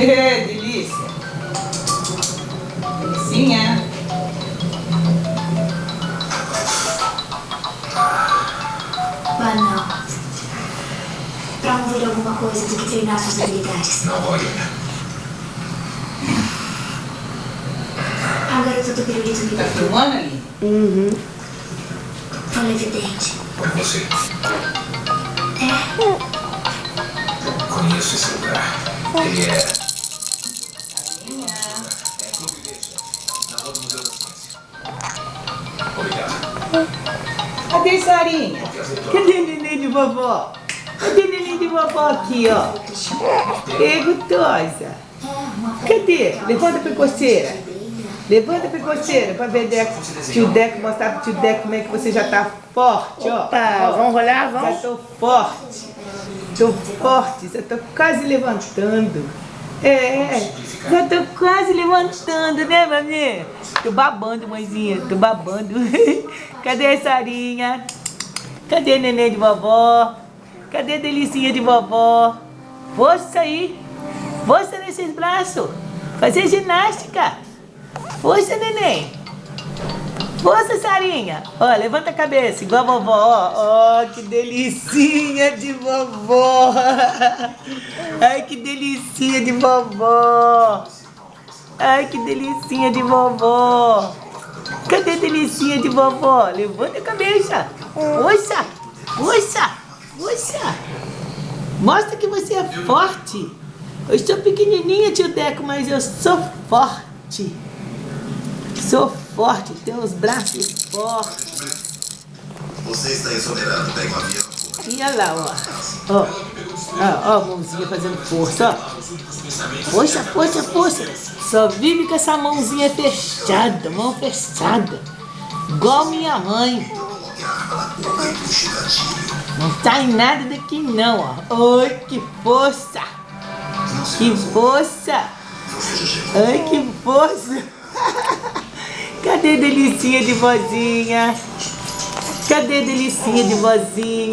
Delícia. Delicinha. Mano, promover alguma coisa do que treinar suas habilidades. Não vou ainda. A garota do pirulito me Tá pediu. filmando ali? Uhum. Fala evidente. Por você. É? Conheço esse lugar. Ele é... Minha. É Clube Veja. Na rua do Museu da Ciência. Obrigado. Cadê Sarinha? Cadê o neném de vovó? Cadê o neném de vovó aqui, ó? Ei, gostosa. Cadê? Levanta a pecoceira. Levanta a pecoceira pra ver tio Deco, mostrar pro tio Deco como é que você já tá forte, ó. Opa, vamos rolar? Já Vamos? tô forte. Tô forte, já tô quase levantando. Já tô quase levantando, né, mami? Tô babando, mãezinha, tô babando. Cadê a Sarinha? Cadê a neném de vovó? Cadê a delicinha de vovó? Força aí. Força nesses braços. Fazer ginástica. Força, neném. Força, Sarinha. Ó, levanta a cabeça, igual a vovó. Ó, que delicinha de vovó. Ai, que delicinha de vovó. Ai, que delicinha de vovó. Cadê a delicinha de vovó? Levanta a cabeça. Força, força, força. Mostra que você é forte. Eu estou pequenininha, tio Deco, mas eu sou forte. Sou forte, tenho os braços fortes. Você está exonerado, pega um avião. E olha lá, ó. Ó, a mãozinha fazendo força, ó. Força, força, força. Só vive com essa mãozinha fechada, mão fechada. Igual minha mãe. Não sai nada daqui não, ó. Oi, que força. Que força. Ai, que força. Cadê a delicinha de vozinha? Cadê a delicinha de vozinha?